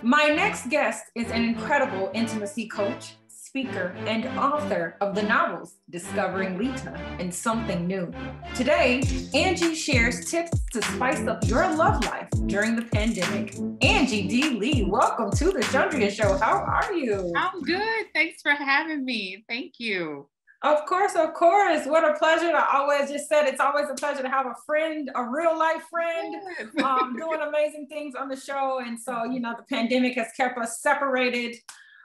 My next guest is an incredible intimacy coach, speaker, and author of the novels Discovering Lita and Something New. Today, Angie shares tips to spice up your love life during the pandemic. Angie D, welcome to the Chundria Show. How are you? I'm good. Thanks for having me. Thank you. Of course, of course. What a pleasure. I always just said it's always a pleasure to have a friend, a real life friend, doing amazing things on the show. And so, the pandemic has kept us separated.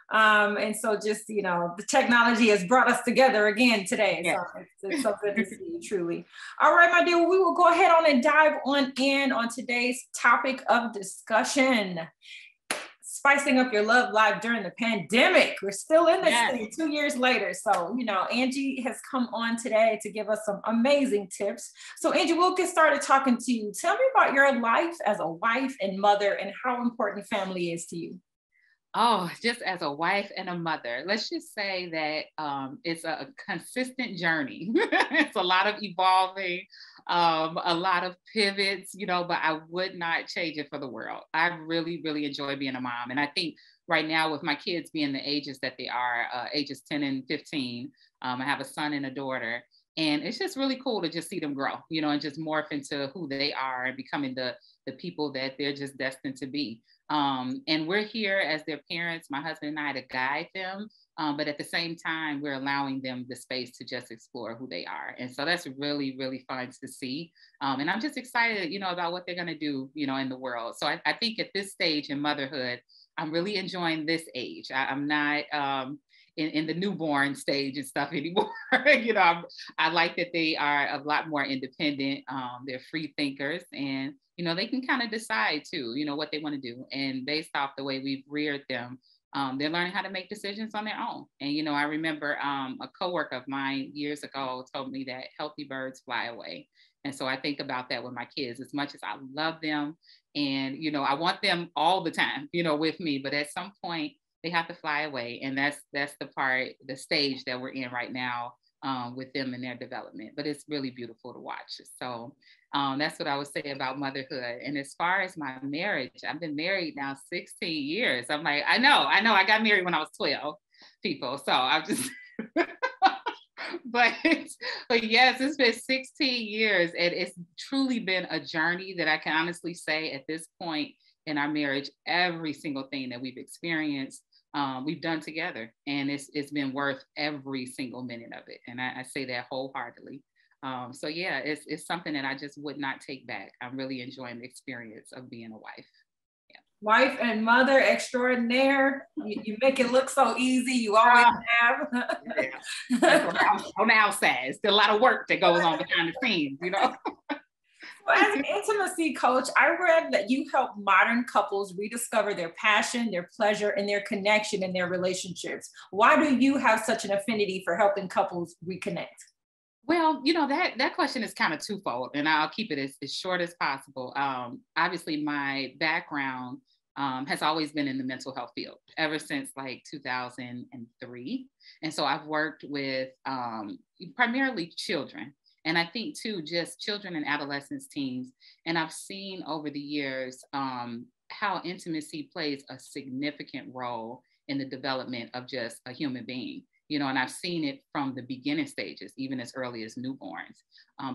And so just, the technology has brought us together again today. Yes. So it's so good to see you, truly. All right, my dear, we will go ahead on and dive on in on today's topic of discussion. Spicing up your love life during the pandemic. We're still in this thing 2 years later. So, Angie has come on today to give us some amazing tips. So Angie, we'll get started talking to you. Tell me about your life as a wife and mother and how important family is to you. Oh, just as a wife and a mother, let's just say that it's a consistent journey. It's a lot of evolving, a lot of pivots, but I would not change it for the world. I really, really enjoy being a mom. And I think right now with my kids being the ages that they are, ages 10 and 15, I have a son and a daughter. And it's just really cool to just see them grow, and just morph into who they are and becoming the people that they're just destined to be. And we're here as their parents, my husband and I, to guide them. But at the same time, we're allowing them the space to just explore who they are. And so that's really, really fun to see. And I'm just excited, about what they're going to do, in the world. So I think at this stage in motherhood, I'm really enjoying this age. I'm not in the newborn stage and stuff anymore. I like that they are a lot more independent. They're free thinkers and, they can kind of decide too, what they want to do. And based off the way we've reared them, they're learning how to make decisions on their own. And, I remember a coworker of mine years ago told me that healthy birds fly away. And so I think about that with my kids. As much as I love them and, I want them all the time, with me, but at some point they have to fly away. And that's the stage that we're in right now with them in their development. But it's really beautiful to watch. So that's what I would say about motherhood. And as far as my marriage, I've been married now 16 years. I'm like, I know, I got married when I was 12, people. So I'm just, but yes, it's been 16 years and it's truly been a journey that I can honestly say at this point in our marriage, every single thing that we've experienced, we've done together, and it's been worth every single minute of it. And I say that wholeheartedly. So yeah, it's something that I just would not take back. I'm really enjoying the experience of being a wife. Yeah. Wife and mother extraordinaire. You make it look so easy. You always have. Yeah. On the outside, it's still a lot of work that goes on behind the scenes, Well, as an intimacy coach, I read that you help modern couples rediscover their passion, their pleasure, and their connection in their relationships. Why do you have such an affinity for helping couples reconnect? Well, that question is kind of twofold, and I'll keep it as short as possible. Obviously, my background has always been in the mental health field ever since like 2003. And so I've worked with primarily children. And I think too, just children and adolescents, teens. And I've seen over the years how intimacy plays a significant role in the development of just a human being. And I've seen it from the beginning stages, even as early as newborns.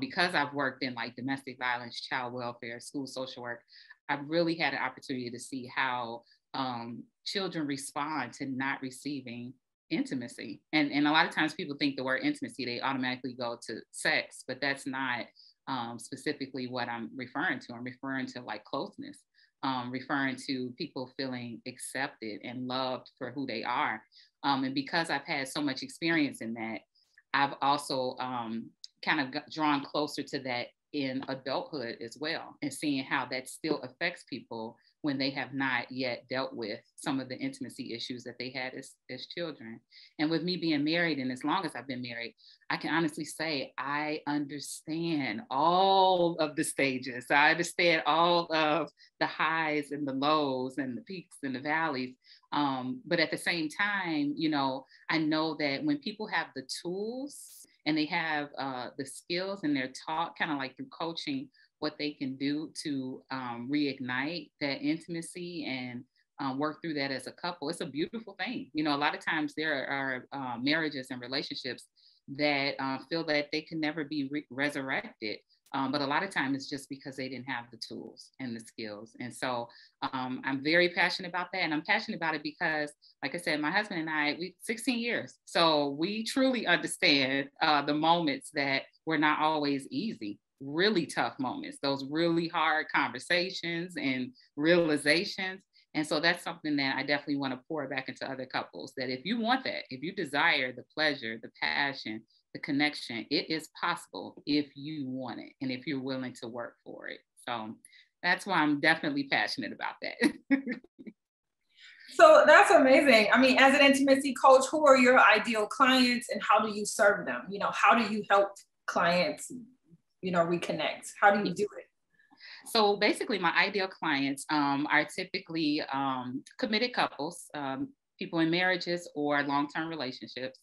Because I've worked in like domestic violence, child welfare, school social work, I've really had an opportunity to see how children respond to not receiving intimacy. And a lot of times people think the word intimacy, they automatically go to sex, but that's not specifically what I'm referring to. I'm referring to like closeness, referring to people feeling accepted and loved for who they are. And because I've had so much experience in that, I've also kind of drawn closer to that in adulthood as well, and seeing how that still affects people when they have not yet dealt with some of the intimacy issues that they had as children. And with me being married, and as long as I've been married, I can honestly say I understand all of the stages. I understand all of the highs and the lows and the peaks and the valleys. But at the same time, I know that when people have the tools and they have the skills and they're taught kind of like through coaching what they can do to reignite that intimacy and work through that as a couple. It's a beautiful thing. You know, a lot of times there are marriages and relationships that feel that they can never be resurrected. But a lot of times it's just because they didn't have the tools and the skills. And so I'm very passionate about that. And I'm passionate about it because, like I said, my husband and I, we 16 years. So we truly understand the moments that were not always easy, really tough moments, those really hard conversations and realizations. And so that's something that I definitely want to pour back into other couples, that if you want that, if you desire the pleasure, the passion, the connection, it is possible if you want it and if you're willing to work for it. So that's why I'm definitely passionate about that. So that's amazing. I mean, as an intimacy coach, who are your ideal clients and how do you serve them? You know, how do you help clients, you know, reconnect? How do you do it? So basically, my ideal clients are typically committed couples, people in marriages or long-term relationships,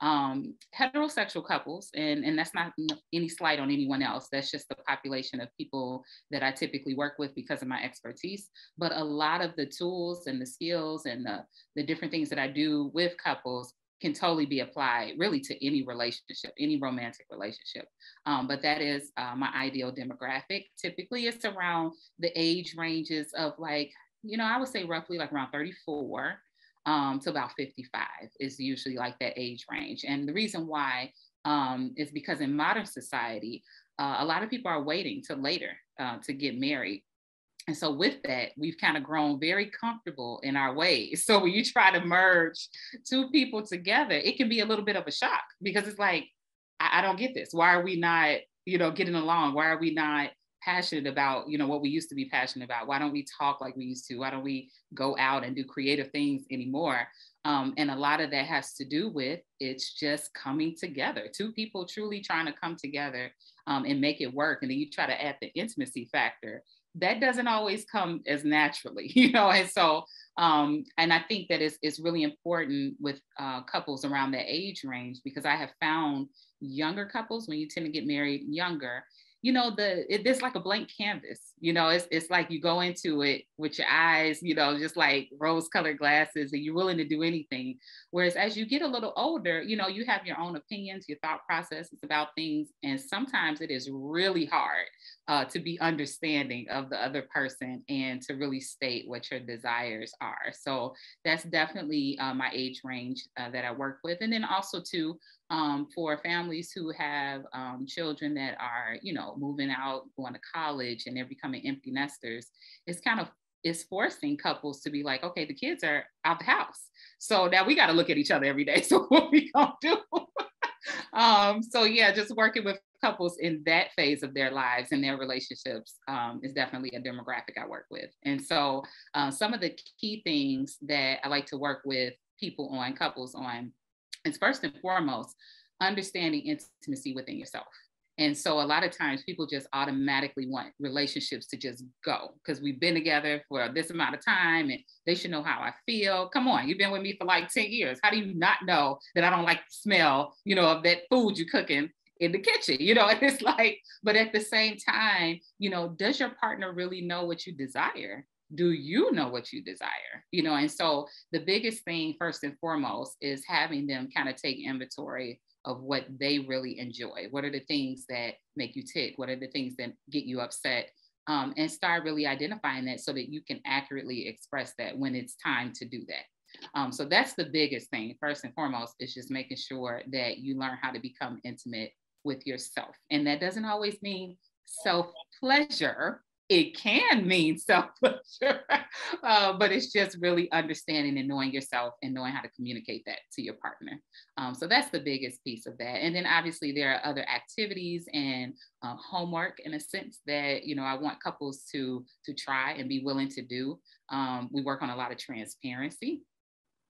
heterosexual couples, and that's not any slight on anyone else. That's just the population of people that I typically work with because of my expertise. But a lot of the tools and the skills and the different things that I do with couples can totally be applied really to any relationship, any romantic relationship. But that is my ideal demographic. Typically it's around the age ranges of like, you know, I would say roughly like around 34 to about 55 is usually like that age range. And the reason why is because in modern society, a lot of people are waiting till later to get married. And so with that, we've kind of grown very comfortable in our ways. So when you try to merge two people together, it can be a little bit of a shock because it's like, I don't get this. Why are we not, you know, getting along? Why are we not passionate about, you know, what we used to be passionate about? Why don't we talk like we used to? Why don't we go out and do creative things anymore? And a lot of that has to do with it's just coming together. Two people truly trying to come together and make it work. And then you try to add the intimacy factor. That doesn't always come as naturally, you know? And so, and I think that it's really important with couples around that age range, because I have found younger couples, when you tend to get married younger, you know, it's like a blank canvas, you know, it's like you go into it with your eyes, you know, just like rose colored glasses, and you're willing to do anything. Whereas as you get a little older, you know, you have your own opinions, your thought processes about things. And sometimes it is really hard to be understanding of the other person and to really state what your desires are. So that's definitely my age range that I work with. And then also too, for families who have children that are, you know, moving out, going to college, and they're becoming empty nesters, it's forcing couples to be like, okay, the kids are out the house. So now we got to look at each other every day. So what we gonna do? So yeah, just working with couples in that phase of their lives and their relationships is definitely a demographic I work with. And so some of the key things that I like to work with people on, couples on, is first and foremost, understanding intimacy within yourself. And so a lot of times people just automatically want relationships to just go because we've been together for this amount of time and they should know how I feel. Come on, you've been with me for like 10 years. How do you not know that I don't like the smell, you know, of that food you're cooking in the kitchen, you know? And it's like, but at the same time, you know, does your partner really know what you desire? Do you know what you desire? You know, and so the biggest thing first and foremost is having them kind of take inventory of what they really enjoy. What are the things that make you tick? What are the things that get you upset? And start really identifying that so that you can accurately express that when it's time to do that. So that's the biggest thing. First and foremost is just making sure that you learn how to become intimate with yourself. And that doesn't always mean self-pleasure. It can mean self-pleasure, but it's just really understanding and knowing yourself and knowing how to communicate that to your partner. So that's the biggest piece of that. And then obviously there are other activities and homework in a sense that, you know, I want couples to try and be willing to do. We work on a lot of transparency.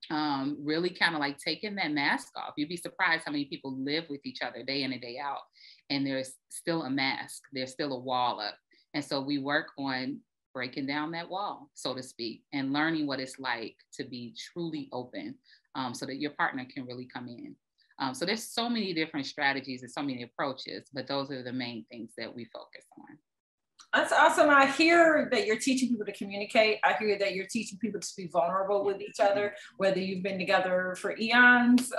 Really kind of like taking that mask off. You'd be surprised how many people live with each other day in and day out, and there's still a mask, there's still a wall up. And so we work on breaking down that wall, so to speak, and learning what it's like to be truly open so that your partner can really come in. So there's so many different strategies and so many approaches, but those are the main things that we focus on. That's awesome. I hear that you're teaching people to communicate. I hear that you're teaching people to be vulnerable with each other, whether you've been together for eons,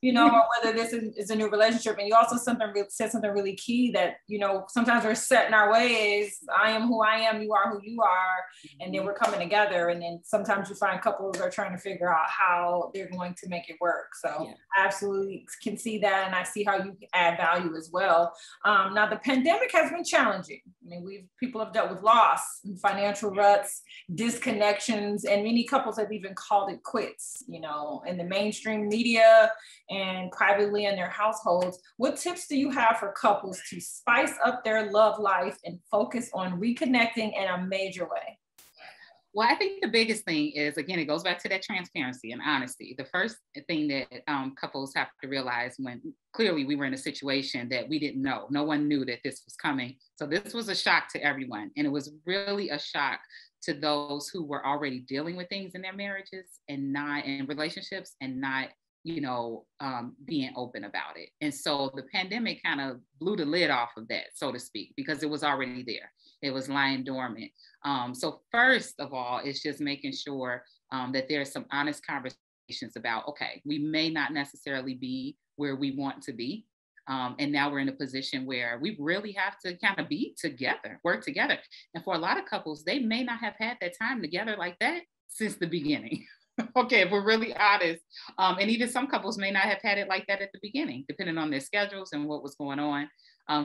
you know, or whether this is a new relationship. And you also said something really key that, you know, sometimes we're set in our ways. I am who I am, you are who you are, and then we're coming together. And then sometimes you find couples are trying to figure out how they're going to make it work. So I absolutely can see that. And I see how you add value as well. Now the pandemic has been challenging. I mean, people have dealt with loss and financial ruts, disconnections, and many couples have even called it quits, you know, in the mainstream media and privately in their households. What tips do you have for couples to spice up their love life and focus on reconnecting in a major way? Well, I think the biggest thing is, again, it goes back to that transparency and honesty. The first thing that couples have to realize, when clearly we were in a situation that we didn't know, no one knew that this was coming. So this was a shock to everyone. And it was really a shock to those who were already dealing with things in their marriages and not in relationships and not, you know, being open about it. And so the pandemic kind of blew the lid off of that, so to speak, because it was already there. It was lying dormant. So first of all, it's just making sure that there's some honest conversations about, okay, we may not necessarily be where we want to be. And now we're in a position where we really have to kind of be together, work together. And for a lot of couples, they may not have had that time together like that since the beginning. Okay, if we're really honest. And even some couples may not have had it like that at the beginning, depending on their schedules and what was going on.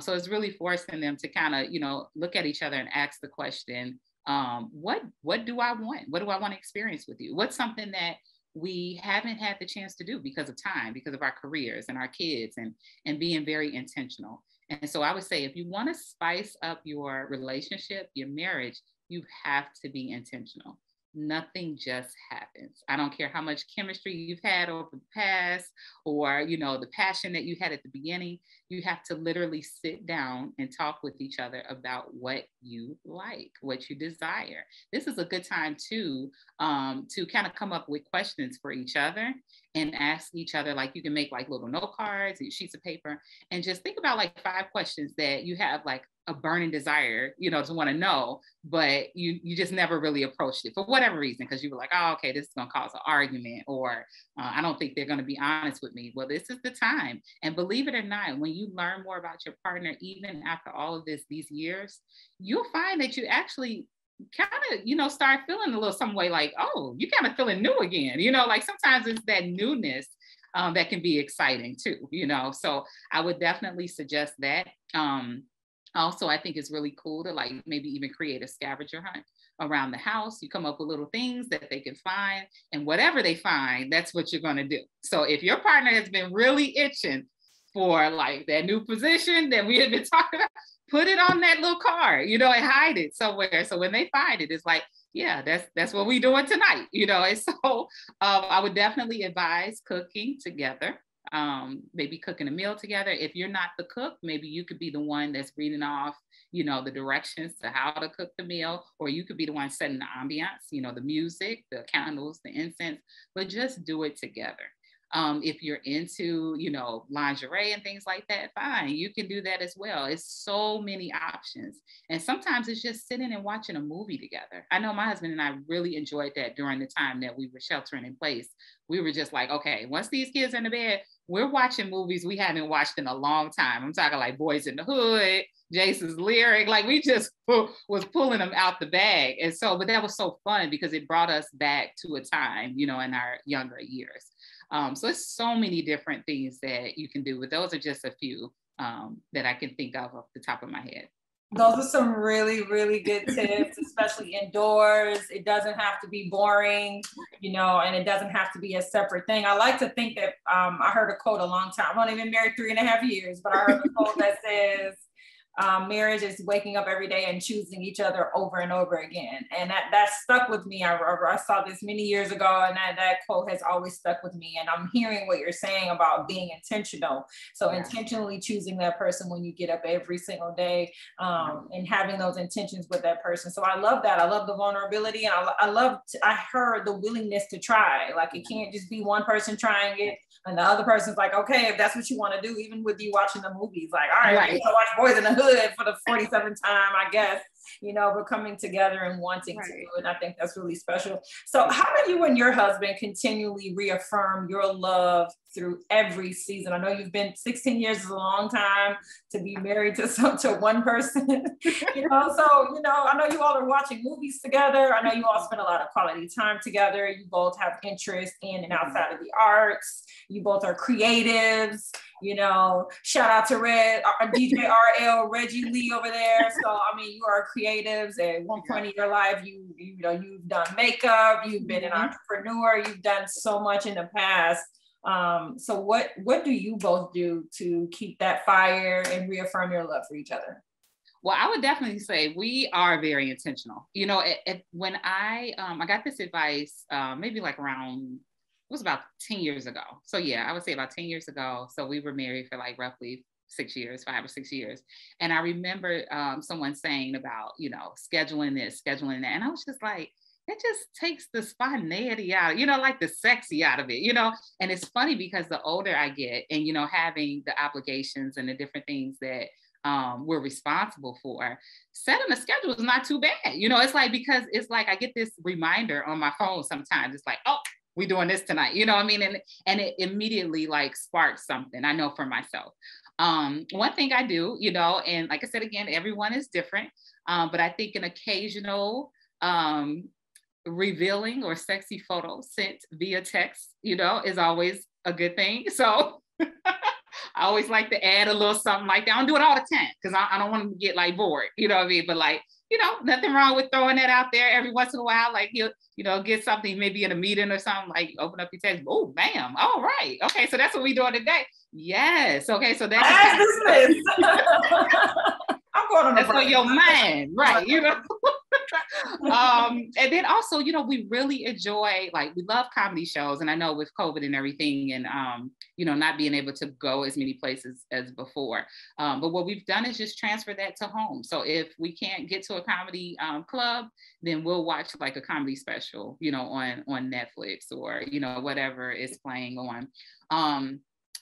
So it's really forcing them to kind of, you know, look at each other and ask the question, what do I want? What do I want to experience with you? What's something that we haven't had the chance to do because of time, because of our careers and our kids, and being very intentional. And so I would say, if you want to spice up your relationship, your marriage, you have to be intentional. Nothing just happens. I don't care how much chemistry you've had over the past, or, you know, the passion that you had at the beginning. You have to literally sit down and talk with each other about what you like, what you desire. This is a good time to kind of come up with questions for each other and ask each other. Like, you can make like little note cards, sheets of paper, and just think about like 5 questions that you have like a burning desire, you know, to want to know, but you just never really approached it for whatever reason, because you were like, oh, okay, this is going to cause an argument, or I don't think they're going to be honest with me. Well, this is the time. And believe it or not, when you learn more about your partner, even after all of these years, you'll find that you actually kind of, you know, start feeling a little some way like, oh, you kind of feeling new again, you know, like sometimes it's that newness that can be exciting too, you know. So I would definitely suggest that. Also, I think it's really cool to like maybe even create a scavenger hunt around the house. You come up with little things that they can find, and whatever they find, that's what you're going to do. So if your partner has been really itching for like that new position that we have been talking about, put it on that little card, you know, and hide it somewhere. So when they find it, it's like, yeah, that's what we're doing tonight, you know. And so I would definitely advise cooking together. Maybe cooking a meal together. If you're not the cook, maybe you could be the one that's reading off, you know, the directions to how to cook the meal, or you could be the one setting the ambiance, you know, the music, the candles, the incense, but just do it together. If you're into, you know, lingerie and things like that, fine, you can do that as well. It's so many options. And sometimes it's just sitting and watching a movie together. I know my husband and I really enjoyed that during the time that we were sheltering in place. We were just like, okay, once these kids are in the bed, we're watching movies we haven't watched in a long time. I'm talking like Boys in the Hood, Jason's Lyric, like we just was pulling them out the bag. And so, but that was so fun because it brought us back to a time, you know, in our younger years. So it's so many different things that you can do, but those are just a few that I can think of off the top of my head. Those are some really, really good tips, especially indoors. It doesn't have to be boring, you know, and it doesn't have to be a separate thing. I like to think that I heard a quote a long time. I've only been married 3.5 years, but I heard a quote that says, marriage is waking up every day and choosing each other over and over again. And that stuck with me. I saw this many years ago, and that quote has always stuck with me. And I'm hearing what you're saying about being intentional. So intentionally choosing that person when you get up every single day, and having those intentions with that person. So I love that. I love the vulnerability. And I heard the willingness to try. Like, it can't just be one person trying it and the other person's like, okay, if that's what you want to do, even with you watching the movies, like, all right, right. So watch Boys in the Hood. childhood for the 47th time, I guess, you know, we're coming together and wanting to do it. And I think that's really special. So how do you and your husband continually reaffirm your love through every season? I know you've been 16 years is a long time to be married to one person, you know, so, you know, I know you all are watching movies together. I know you all spend a lot of quality time together. You both have interest in and outside of the arts. You both are creatives, you know, shout out to DJ RL, Reggie Lee over there. So, I mean, you are creatives. At one point in your life, you know, you've done makeup, you've been an entrepreneur, you've done so much in the past. So what do you both do to keep that fire and reaffirm your love for each other? Well, I would definitely say we are very intentional. You know, when I got this advice, maybe like around, it was about 10 years ago. So yeah, I would say about 10 years ago. So we were married for like roughly 6 years, 5 or 6 years. And I remember someone saying about, you know, scheduling this, scheduling that. And I was just like, it just takes the spontaneity out, you know, like the sexy out of it, you know. And it's funny because the older I get and, you know, having the obligations and the different things that we're responsible for, setting a schedule is not too bad. You know, it's like, because it's like I get this reminder on my phone sometimes. It's like, oh, we're doing this tonight, you know what I mean? And it immediately like sparks something, I know for myself. One thing I do, you know, and like I said, again, everyone is different, but I think an occasional revealing or sexy photo sent via text, you know, is always a good thing. So I always like to add a little something like that. I don't do it all the time because I don't want to get like bored, you know what I mean? But like, you know, nothing wrong with throwing that out there every once in a while. Like he'll, you know, get something maybe in a meeting or something, like open up your text. Oh, bam. All right. Okay. So that's what we're doing today. Yes. Okay. So that's I'm going on that's on your mind. Right. You know? And then also, you know, we really enjoy, like, we love comedy shows. And I know with COVID and everything and, you know, not being able to go as many places as before. But what we've done is just transfer that to home. So if we can't get to a comedy club, then we'll watch like a comedy special, you know, on Netflix or, you know, whatever is playing on.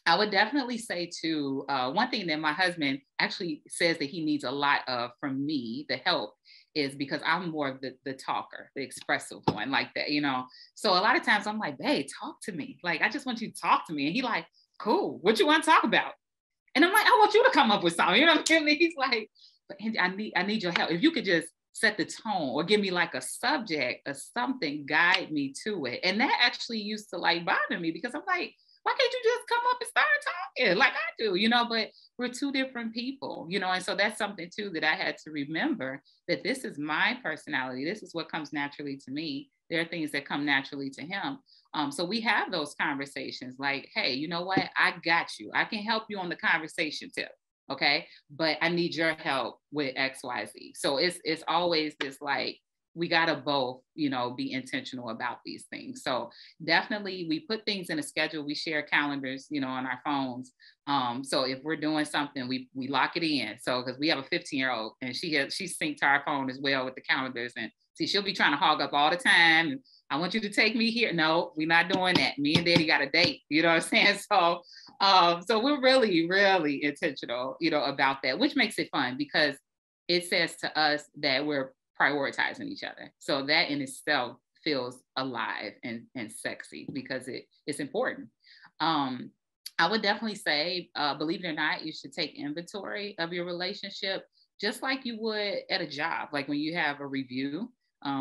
I would definitely say too, one thing that my husband actually says that he needs a lot of from me, the help, is because I'm more of the talker, the expressive one like that, you know? So a lot of times I'm like, babe, talk to me. Like, I just want you to talk to me. And he like, cool, what you want to talk about? And I'm like, I want you to come up with something, you know what I mean? He's like, but Angie, I need your help. If you could just set the tone or give me like a subject or something, guide me to it. And that actually used to like bother me because I'm like, why can't you just come up and start talking like I do, you know? But we're two different people, you know? And so that's something too that I had to remember, that this is my personality. This is what comes naturally to me. There are things that come naturally to him. So we have those conversations like, hey, you know what? I got you. I can help you on the conversation tip. Okay. But I need your help with X, Y, Z. So it's always this like, we got to both, you know, be intentional about these things. So definitely we put things in a schedule. We share calendars, you know, on our phones. So if we're doing something, we lock it in. So, cause we have a 15-year-old and she synced to our phone as well with the calendars, and see, she'll be trying to hog up all the time. And I want you to take me here. No, we're not doing that. Me and Daddy got a date, you know what I'm saying? So, so we're really, really intentional, you know, about that, which makes it fun because it says to us that we're prioritizing each other. So that in itself feels alive and sexy because it's important. I would definitely say, believe it or not, you should take inventory of your relationship just like you would at a job. Like when you have a review,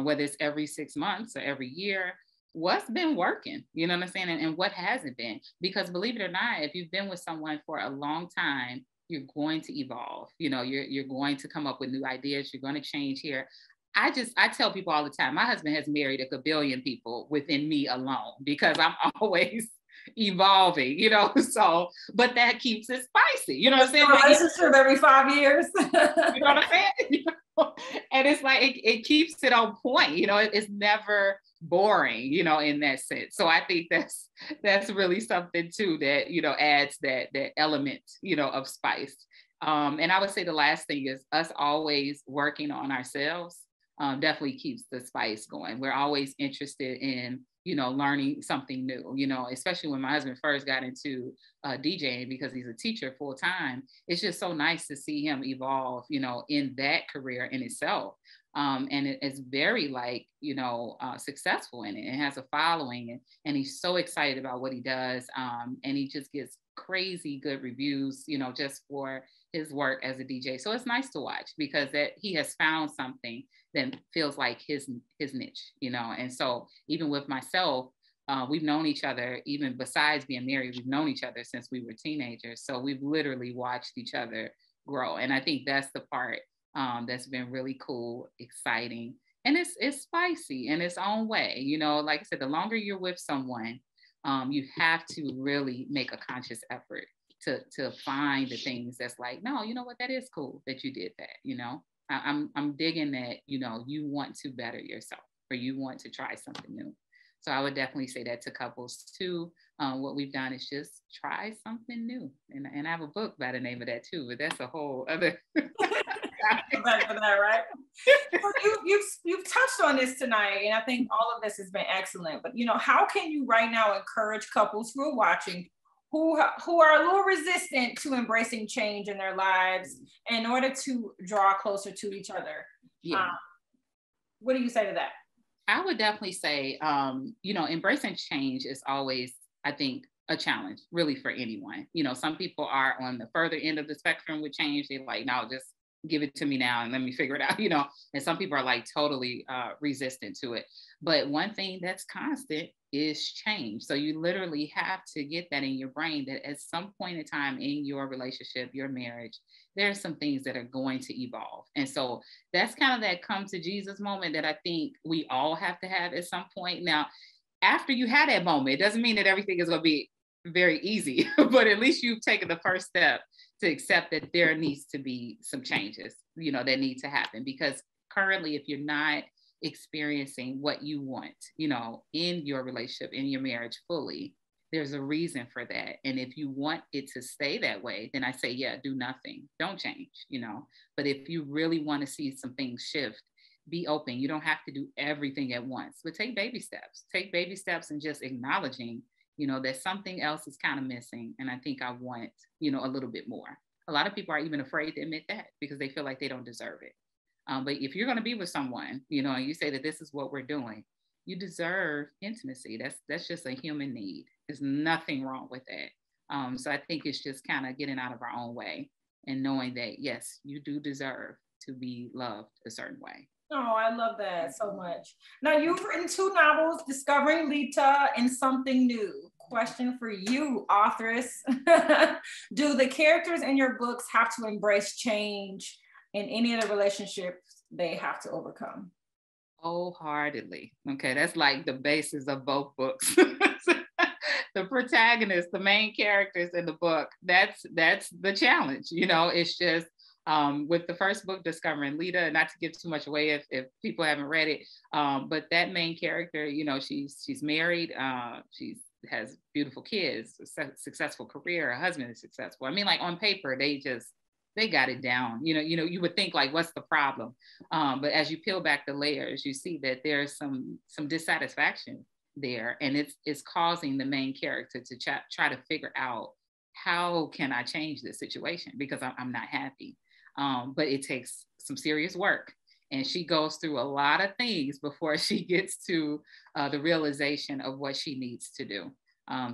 whether it's every 6 months or every year, what's been working, you know what I'm saying? And what hasn't been, because believe it or not, if you've been with someone for a long time, you're going to evolve. You know, you're going to come up with new ideas. You're going to change here. I tell people all the time, my husband has married a billion people within me alone because I'm always evolving, you know, so, but that keeps it spicy. You know what I'm saying? Relationship every 5 years. You know what I'm saying? You know? And it's like, it keeps it on point, you know, it's never boring, you know, in that sense. So I think that's really something too that, you know, adds that element, you know, of spice. And I would say the last thing is us always working on ourselves definitely keeps the spice going. We're always interested in, learning something new, especially when my husband first got into DJing because he's a teacher full time. It's just so nice to see him evolve, in that career in itself. And it's very successful in it. It has a following, and he's so excited about what he does. And he just gets crazy good reviews, just for his work as a DJ. So it's nice to watch because that he has found something that feels like his niche, And so even with myself, we've known each other, even besides being married, we've known each other since we were teenagers. So we've literally watched each other grow. And I think that's the part that's been really cool, exciting, and it's spicy in its own way. Like I said, the longer you're with someone, you have to really make a conscious effort to find the things that's like, no, you know what, that is cool that you did that. I'm digging that, you want to better yourself or you want to try something new. So I would definitely say that to couples too. What we've done is just try something new. And I have a book by the name of that too, but that's a whole other back for that, right? Well, you've touched on this tonight, and I think all of this has been excellent. But how can you right now encourage couples who are watching, who are a little resistant to embracing change in their lives in order to draw closer to each other? Yeah. What do you say to that? I would definitely say, embracing change is always, I think, a challenge really for anyone. Some people are on the further end of the spectrum with change. They're like, no, just give it to me now and let me figure it out, and some people are like totally resistant to it. But one thing that's constant is change. So you literally have to get that in your brain that at some point in time in your relationship, your marriage, there are some things that are going to evolve. And so that's kind of that come to Jesus moment that I think we all have to have at some point. Now, after you had that moment, it doesn't mean that everything is going to be very easy, but at least you've taken the first step to accept that there needs to be some changes, that need to happen. Because currently, if you're not experiencing what you want, in your relationship, in your marriage fully, there's a reason for that. And if you want it to stay that way, then I say, yeah, do nothing. Don't change, But if you really want to see some things shift, be open. You don't have to do everything at once, but take baby steps. Take baby steps and just acknowledging that something else is kind of missing. And I think I want, a little bit more. A lot of people are even afraid to admit that because they feel like they don't deserve it. But if you're going to be with someone, and you say that this is what we're doing, you deserve intimacy. That's just a human need. There's nothing wrong with that. So I think it's just kind of getting out of our own way and knowing that, yes, you do deserve to be loved a certain way. Oh, I love that so much. Now, you've written 2 novels, Discovering Lita and Something New. Question for you, authoress. Do the characters in your books have to embrace change in any of the relationships they have to overcome? Wholeheartedly. Okay, that's like the basis of both books. The protagonist, the main characters in the book, that's the challenge. It's just with the first book, Discovering Lita, not to give too much away if people haven't read it, but that main character, she's married, she has beautiful kids, a successful career, her husband is successful. I mean, like on paper, they got it down. You would think like, what's the problem? But as you peel back the layers, you see that there's some dissatisfaction there, and it's causing the main character to try to figure out, how can I change this situation because I'm not happy. But it takes some serious work, and she goes through a lot of things before she gets to the realization of what she needs to do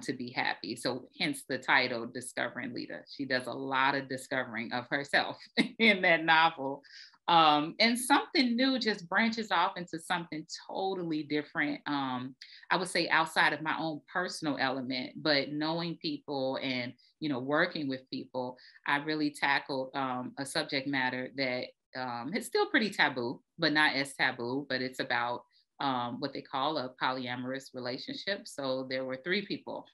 to be happy. So hence the title, Discovering Lita. She does a lot of discovering of herself in that novel. And Something New just branches off into something totally different. I would say outside of my own personal element, but knowing people and, working with people, I really tackled a subject matter that it's still pretty taboo, but not as taboo, but it's about what they call a polyamorous relationship. So there were 3 people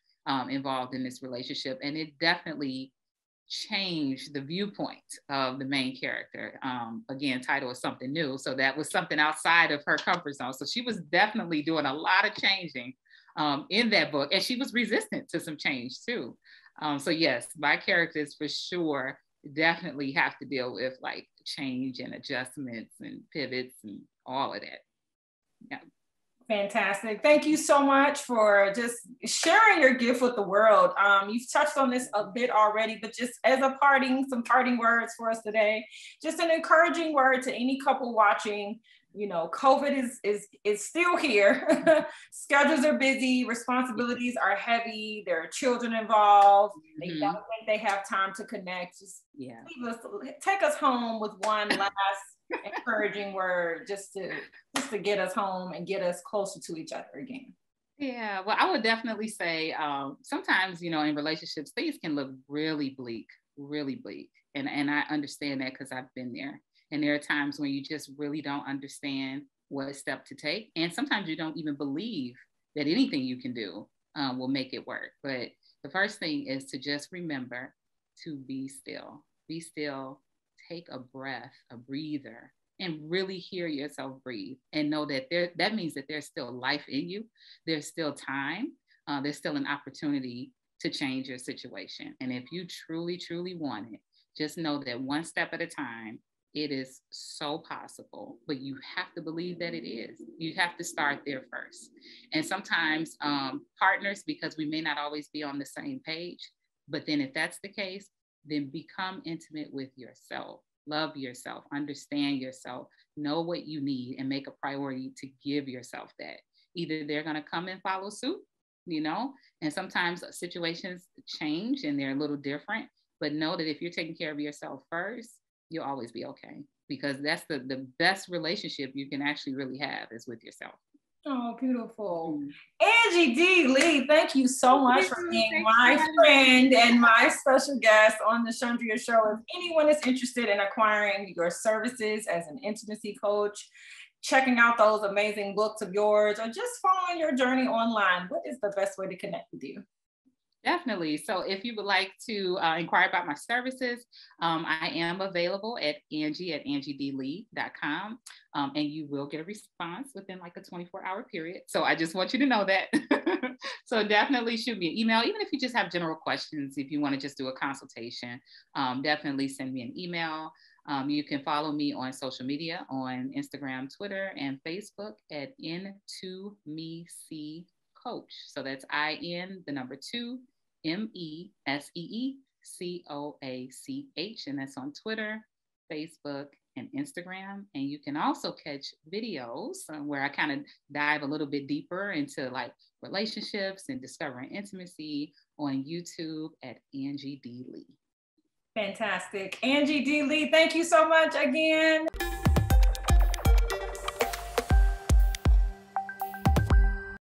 involved in this relationship, and it definitely changed the viewpoint of the main character. Again, title is Something New. So that was something outside of her comfort zone. So she was definitely doing a lot of changing in that book. And she was resistant to some change too. So yes, my characters for sure definitely have to deal with like change and adjustments and pivots and all of that. Yeah. Fantastic. Thank you so much for just sharing your gift with the world. You've touched on this a bit already, but just as some parting words for us today, just an encouraging word to any couple watching. You know, COVID is still here. Schedules are busy, responsibilities are heavy, there are children involved. They don't think they have time to connect. Just take us home with one last encouraging word just to get us home and get us closer to each other again. Yeah, well, I would definitely say sometimes, you know, in relationships, things can look really bleak. And I understand that because I've been there. And there are times when you just really don't understand what step to take. And sometimes you don't even believe that anything you can do will make it work. But the first thing is to just remember to be still. Be still, take a breath, a breather, and really hear yourself breathe and know that that means that there's still life in you. There's still time. There's still an opportunity to change your situation. And if you truly, truly want it, just know that one step at a time, it is so possible, but you have to believe that it is. You have to start there first. And sometimes partners, because we may not always be on the same page, but then if that's the case, then become intimate with yourself. Love yourself, understand yourself, know what you need, and make a priority to give yourself that. Either they're going to come and follow suit, you know, and sometimes situations change and they're a little different, but know that if you're taking care of yourself first, you'll always be okay, because that's the best relationship you can actually really have is with yourself. Oh, beautiful. Angie D. Lee, thank you so much for being my friend and my special guest on the Chundria Show. If anyone is interested in acquiring your services as an intimacy coach, checking out those amazing books of yours, or just following your journey online, what is the best way to connect with you? Definitely. So if you would like to inquire about my services, I am available at Angie@angiedlee.com, and you will get a response within like a 24-hour period. So I just want you to know that. So definitely shoot me an email, even if you just have general questions, if you want to just do a consultation, definitely send me an email. You can follow me on social media on Instagram, Twitter, and Facebook at N2MEC Coach. So that's IN2 MESEECOACH, and that's on Twitter, Facebook, and Instagram. And you can also catch videos where I kind of dive a little bit deeper into like relationships and discovering intimacy on YouTube at Angie D. Lee. Fantastic. Angie D. Lee, thank you so much again.